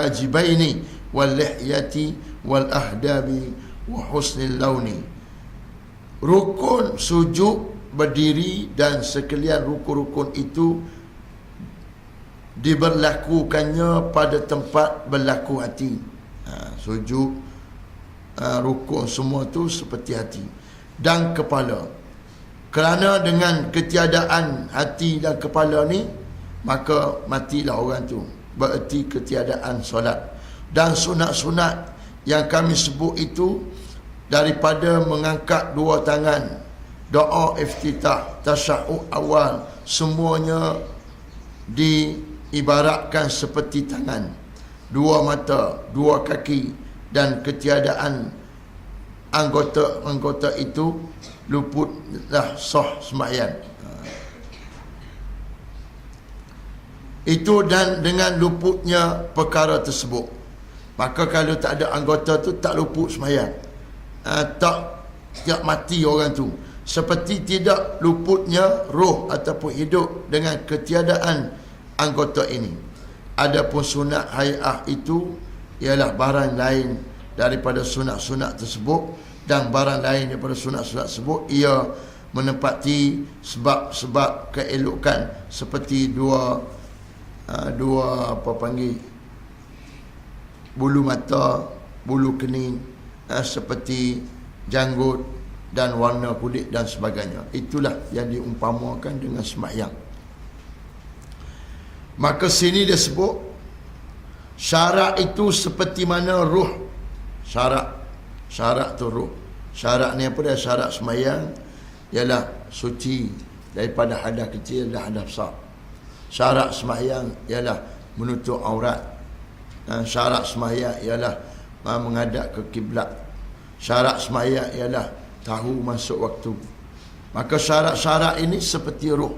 hajibaini wal lihyati wal ahdabi wa husnil launi. Rukun sujud berdiri dan sekalian rukun-rukun itu diberlakukannya pada tempat berlaku hati. Sujud, rukun semua tu seperti hati dan kepala. Kerana dengan ketiadaan hati dan kepala ni, maka matilah orang tu. Bererti ketiadaan solat. Dan sunat-sunat yang kami sebut itu, daripada mengangkat dua tangan, doa iftitah, tasyahud awal, semuanya diibaratkan seperti tangan, dua mata, dua kaki, dan ketiadaan anggota-anggota itu luputlah sah sembahyang. Itu dan dengan luputnya perkara tersebut, maka kalau tak ada anggota tu tak luput sembahyang. Tak mati orang tu. Seperti tidak luputnya roh ataupun hidup dengan ketiadaan anggota ini. Adapun sunat hay'ah itu ialah barang lain daripada sunat-sunat tersebut, dan barang lain daripada sunat-sunat tersebut ia menepati sebab-sebab keelokan seperti dua apa panggil, bulu mata, bulu kening, seperti janggut dan warna kulit dan sebagainya. Itulah yang diumpamakan dengan sembahyang. Maka sini dia sebut syarat itu seperti mana ruh. Syarat tu ruh. Syarat ni apa dia? Syarat sembahyang ialah suci daripada hadas kecil dan hadas besar. Syarat sembahyang ialah menutup aurat. Syarat sembahyang ialah menghadap ke kiblat. Syarat sembahyang ialah tahu masuk waktu. Maka syarat-syarat ini seperti ruh.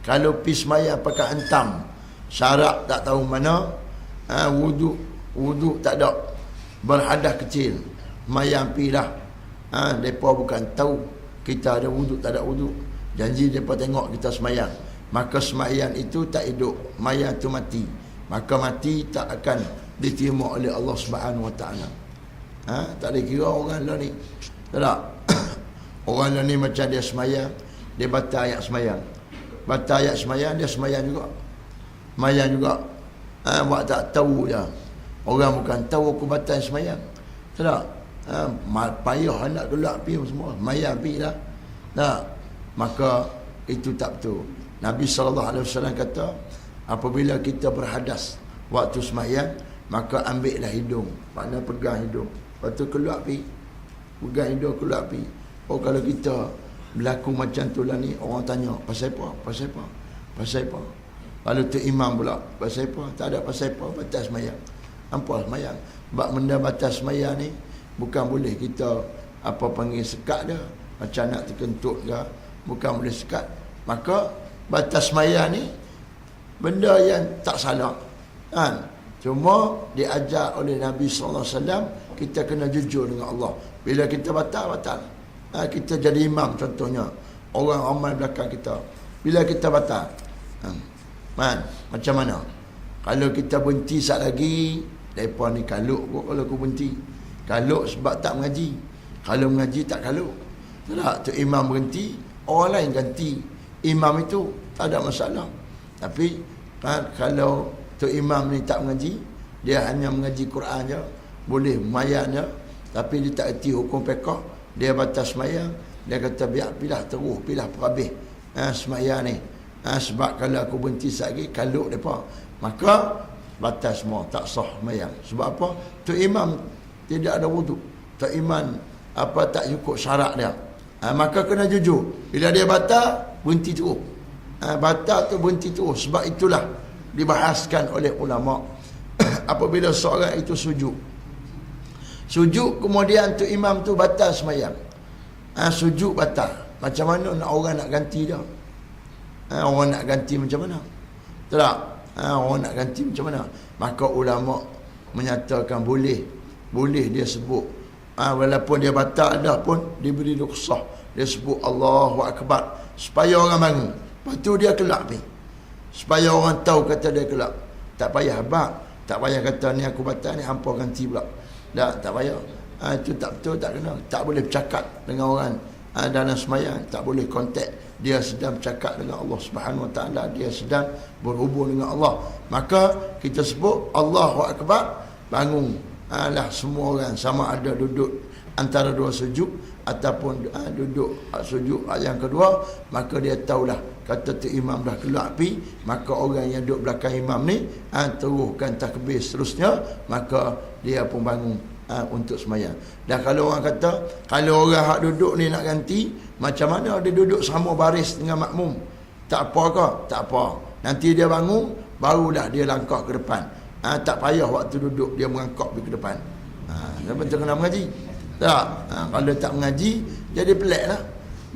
Kalau pergi sembahyang pakai hentam, syarat tak tahu mana, wudu tak ada, berhadas kecil, sembahyang pergi dah. Mereka bukan tahu kita ada wudu tak ada wudu, janji mereka tengok kita sembahyang. Maka sembahyang itu tak hidup, sembahyang itu mati. Maka mati tak akan diterima oleh Allah Subhanahu Wa Taala. Tak ada kira orang lah ni. Tak. Orang lah ni macam dia sembahyang, dia baca ayat sembahyang. Baca ayat sembahyang, dia sembahyang juga. Sembahyang juga. Buat tak tahu je. Orang bukan tahu aku baca sembahyang. Tak. Payah nak gelak pergi semua. Sembahyang pergi dah. Tak. Maka itu tak betul. Nabi SAW kata, apabila kita berhadas waktu sembahyang, maka ambillah hidung. Maknanya pegang hidung. Lepas tu keluar pergi. Pegang hidung keluar pergi. Oh, kalau kita berlaku macam tu lah ni, orang tanya, pasal apa? Pasal apa? Pasal apa? Lalu tu imam pula, pasal apa? Tak ada pasal apa, batas sembahyang. Apa sembahyang? Sebab benda batas sembahyang ni, bukan boleh kita, apa panggil, sekat dia. Macam nak terkentut ke, bukan boleh sekat. Maka, batas sembahyang ni, benda yang tak salah. Cuma diajar oleh Nabi SAW, kita kena jujur dengan Allah. Bila kita batal. Kita jadi imam contohnya, orang ramai belakang kita. Bila kita batal, macam mana? Kalau kita berhenti sat lagi, mereka ni kaluk kot kalau aku berhenti. Kaluk sebab tak mengaji. Kalau mengaji tak kaluk. Tak, tu imam berhenti, orang lain ganti imam itu, tak ada masalah. Tapi kalau tu imam ni tak mengaji, dia hanya mengaji Quran je, boleh mayat je, tapi dia tak erti hukum fiqh, dia batas sembahyang, dia kata biar pilah terus, pilah perhabis sembahyang ni. Sebab kalau aku berhenti lagi, kaluk mereka, maka batas semua, tak sah sembahyang. Sebab apa? Tu imam tidak ada wudu, tu imam tak cukup syarat dia. Maka kena jujur. Bila dia batal, berhenti terus. Batal tu berhenti terus. Sebab itulah dibahaskan oleh ulama apabila seorang itu sujud, kemudian tu imam tu batal sembahyang, sujud batal, macam mana nak orang nak ganti dia? Orang nak ganti macam mana? Tak? Orang nak ganti macam mana? Maka ulama menyatakan boleh dia sebut, walaupun dia batal dah pun diberi rukhsah, dia sebut Allahu Akbar supaya orang bangun. Lepas tu dia kelak pergi, supaya orang tahu kata dia kelak. Tak payah bak Tak payah kata ni aku batal ni hampa ganti pula. Tak payah. Itu tak betul, tak kena. Tak boleh bercakap dengan orang dalam semayang, tak boleh kontak. Dia sedang bercakap dengan Allah Subhanahu Wa Taala, dia sedang berhubung dengan Allah. Maka kita sebut Allahu Akbar, bangun lah semua orang, sama ada duduk antara dua sujud ataupun duduk sujud yang kedua, maka dia tahulah kata tu imam dah keluar api, maka orang yang duduk belakang imam ni teruskan takbir seterusnya, maka dia pun bangun untuk semayang. Dan kalau orang kata, kalau orang hak duduk ni nak ganti, macam mana dia duduk sama baris dengan makmum? Tak apa ke? Tak apa. Nanti dia bangun, barulah dia langkah ke depan. Tak payah waktu duduk dia mengangkap pergi ke depan. Siapa tu kena mengaji? Tak. Kalau tak mengaji, jadi pelik lah.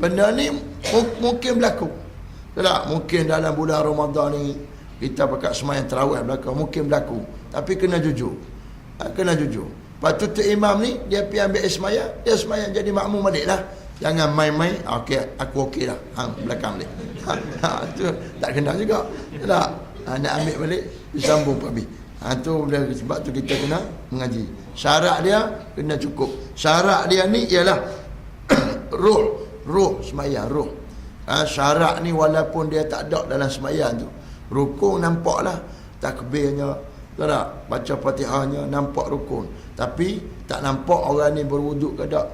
Benda ni mungkin berlaku. Tak? Mungkin dalam bulan Ramadan ni, kita pakai semayang tarawih belakang, mungkin berlaku. Tapi kena jujur. Kena jujur. Lepas tu imam ni, dia pergi ambil semayang, dia semayang jadi makmum balik lah. Jangan main-main, okey, aku okey dah. Belakang balik. Tu tak kena juga. Tak? Nak ambil balik, disambung Pak Bi. Sebab tu kita kena mengaji. Syarat dia kena cukup. Syarat dia ni ialah ruh semayang, ruh. Syarat ni walaupun dia tak ada dalam semayang tu, rukun nampaklah, takbirnya, tak? Baca Fatihahnya nampak rukun, tapi tak nampak orang ni berwuduk ke tak.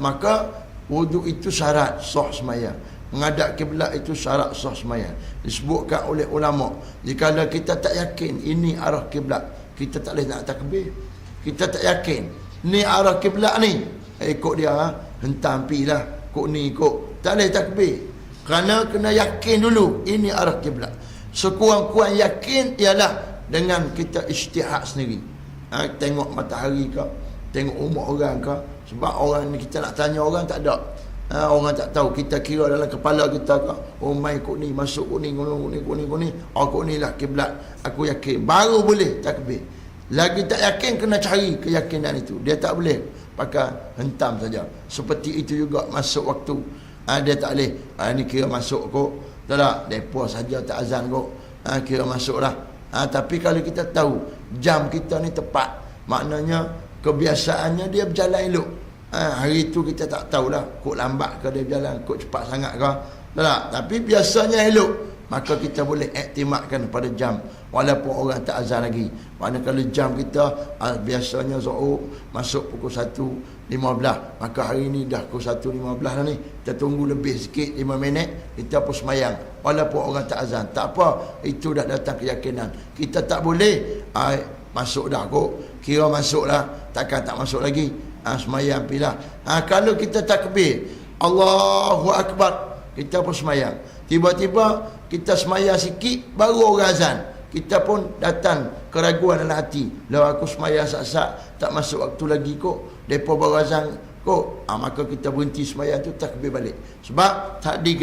Maka wuduk itu syarat sah semayang. Menghadap kiblat itu syarat sah semayang. Disebutkan oleh ulama, jika kita tak yakin ini arah kiblat, kita tak boleh nak takbir. Kita tak yakin ni arah kiblat ni, ikut dia, hentam pilah, ikut ni ikut, tak boleh takbir. Kerana kena yakin dulu ini arah kiblat. Sekurang-kurang yakin ialah dengan kita ijtihad sendiri. Tengok matahari ke, tengok rumah orang ke. Sebab orang ni kita nak tanya orang tak ada. Orang tak tahu. Kita kira dalam kepala kita ke, oh main kok ni, masuk kok ni, kok ni. Oh kok ni lah kiblat. Aku yakin. Baru boleh takbir. Lagi tak yakin, kena cari keyakinan itu. Dia tak boleh pakai hentam saja. Seperti itu juga masuk waktu. Dia tak boleh, ni kira masuk kok. Tak, depa saja tak azan kok. Kira masuk lah. Tapi kalau kita tahu jam kita ni tepat, maknanya kebiasaannya dia berjalan elok. Hari tu kita tak tahulah kok lambat ke dia berjalan, kok cepat sangat ke. Tak? Tapi biasanya elok, maka kita boleh iktimadkan pada jam walaupun orang tak azan lagi. Maknanya kalau jam kita biasanya Zuhur masuk pukul 1.15, maka hari ni dah pukul 1.15 dah ni. Kita tunggu lebih sikit 5 minit, kita pun semayang walaupun orang tak azan. Tak apa, itu dah datang keyakinan. Kita tak boleh masuk dah kok, kira masuk lah, takkan tak masuk lagi. Semayang pilah. Kalau kita takbir Allahu Akbar, kita pun semayang. Tiba-tiba kita semayang sikit, baru orang azan, kita pun datang keraguan dalam hati. Kalau aku semayang sak-sak, tak masuk waktu lagi kok, mereka baru azan kok. Maka kita berhenti semayang tu, takbir balik. Sebab tadi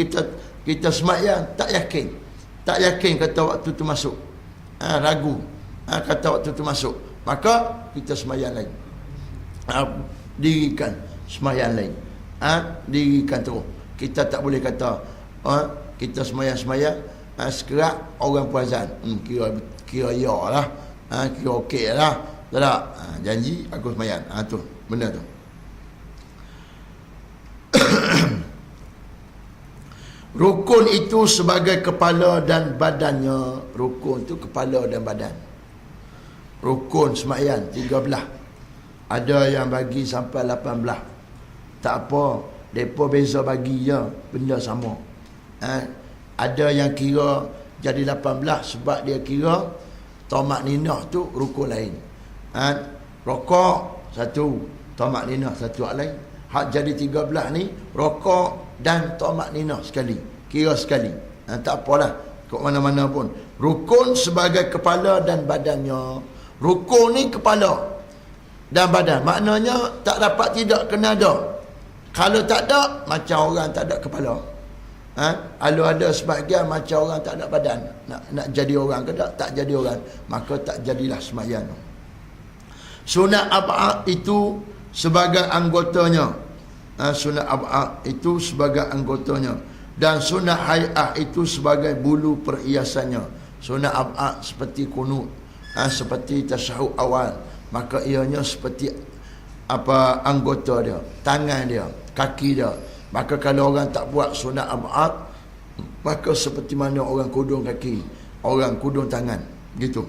kita semayang tak yakin. Tak yakin kata waktu tu masuk. Ragu. Kata waktu tu masuk. Maka kita semayang lain. Dirikan semayang lain. Dirikan terus. Kita tak boleh kata kita semayang-semayang sekerat orang pun azan, kira ya lah, kira okey lah. Tak? Janji aku semayang. Tu benda tu. Rukun itu sebagai kepala dan badannya. Rukun tu kepala dan badan. Rukun semayang 13. Ada yang bagi sampai 18. Tak apa, mereka beza bagi je, benda sama. Ada yang kira jadi 18 sebab dia kira tamak ninah tu rukun lain. Rokok satu, tamak ninah satu hak lain. Hak jadi 13 ni, rokok dan tamak ninah sekali, kira sekali. Tak apalah, kok mana-mana pun. Rukun sebagai kepala dan badannya. Rukun ni kepala dan badan, maknanya tak dapat tidak kena ada. Kalau tak ada, macam orang tak ada kepala. Kalau ada sebahagian macam orang tak ada badan, nak jadi orang ke tak jadi orang, maka tak jadilah semayang. Sunat ab'ad itu sebagai anggotanya. Sunat ab'ad itu sebagai anggotanya. Dan sunat hay'ah itu sebagai bulu perhiasannya. Sunat ab'ad seperti kunut, seperti tasyahud awal, maka ianya seperti apa anggota dia, tangan dia, kaki dia. Maka kalau orang tak buat sunat ab'ad, maka seperti mana orang kudung kaki, orang kudung tangan, gitu.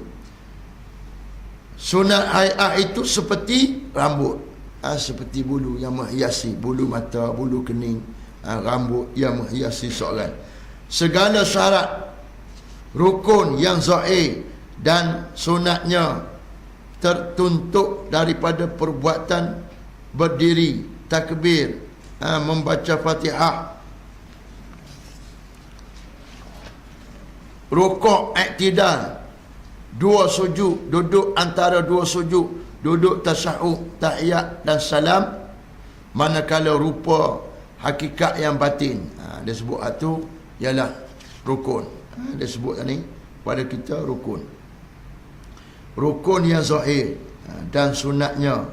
Sunat hai'ah itu seperti rambut, seperti bulu yang menghiasi, bulu mata, bulu kening, rambut yang menghiasi seorang. Segala syarat rukun yang zahir dan sunatnya tertuntut daripada perbuatan berdiri, takbir, membaca Fatihah, rukuk, iktidal, dua sujud, duduk antara dua sujud, duduk tasyahud, tahiyat dan salam, manakala rupa hakikat yang batin, dia sebut itu ialah rukun. Dia sebut ni pada kita rukun. Rukun yang zahir dan sunatnya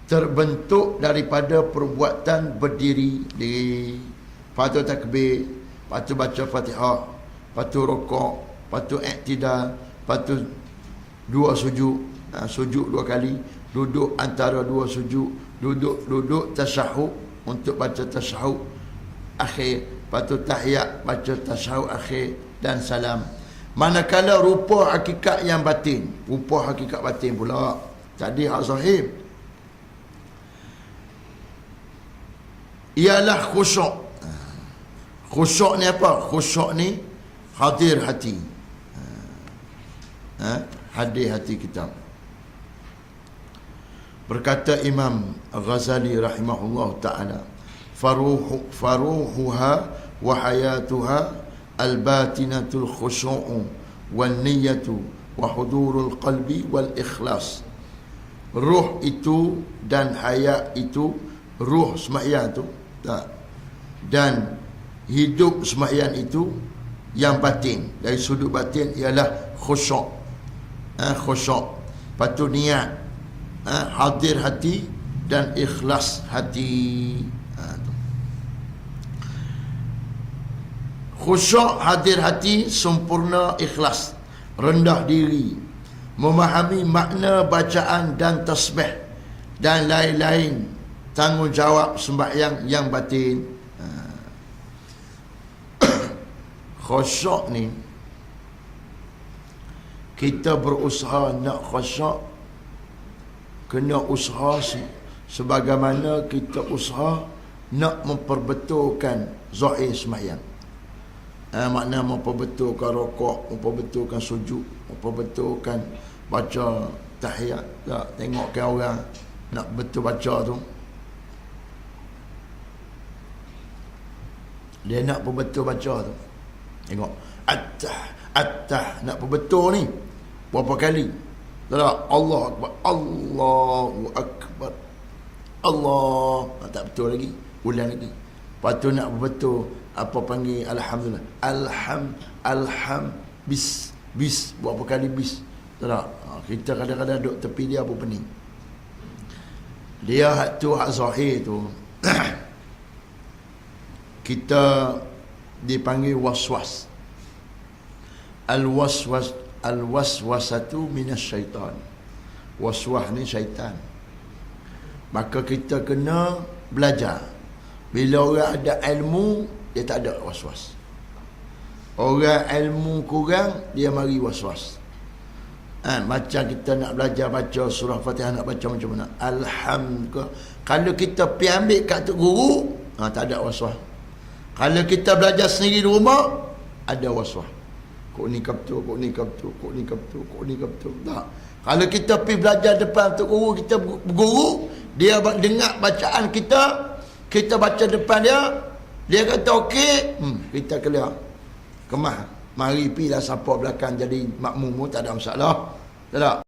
terbentuk daripada perbuatan berdiri, diri, patut takbir, patut baca Fatihah, patut rukuk, patut iktidal, patut dua sujud, sujud dua kali, duduk antara dua sujud, duduk tasyahud untuk baca tasyahud akhir, patut tahiyat, baca tasyahud akhir dan salam. Manakala rupa hakikat yang batin, rupa hakikat batin pula, tadi hak zahir, ialah khusyuk. Khusyuk ni apa? Khusyuk ni hadir hati, hadir hati kita. Berkata Imam Ghazali rahimahullah ta'ala, faruhuha wa hayatuha al-batinatul khusyu'u wal niyatu wa hudurul qalbi wal ikhlas. Ruh itu dan hayat itu, ruh sembahyang tu tak, dan hidup sembahyang itu yang batin, dari sudut batin ialah khusyuk. Khusyuk, patut niat, hadir hati dan ikhlas hati. Khusyuk, hadir hati, sempurna ikhlas, rendah diri, memahami makna bacaan dan tasbih dan lain-lain tanggungjawab sembahyang yang batin. Khusyuk ni, kita berusaha nak khusyuk, kena usaha sebagaimana kita usaha nak memperbetulkan zahir sembahyang. Makna memperbetulkan rukuk, memperbetulkan sujud, memperbetulkan baca tahiyat. Tak tengok ke orang nak betul baca tu, dia nak betul baca tu, tengok attah nak betul ni berapa kali. Tak, Allah Akbar, Allahu Akbar, Allah, tak betul lagi, ulang lagi. Lepas tu nak betul apa panggil alham bis berapa kali bis. Tak, kita kadang-kadang duduk tepi dia apa pening. Dia hak tu, hak zahir tu kita dipanggil waswas. Al-waswasatu minasyaitan. Waswas ni syaitan. Maka kita kena belajar. Bila orang ada ilmu, dia tak ada waswas. Orang ilmu kurang, dia mari waswas. Macam kita nak belajar baca surah Fatihah, nak baca macam mana? Alhamdulillah. Kalau kita pergi ambil kat tok guru, tak ada waswas. Kalau kita belajar sendiri di rumah, ada waswas. Kok ni kaptu, kok ni kaptu, kok ni kaptu, kok ni kaptu. Tak. Kalau kita pergi belajar depan tok guru, kita berguru, dia dengar bacaan kita baca depan dia kata okey, kita clear. Kemah, mari pilah siapa belakang jadi makmum, tak ada masalah. Tak ada.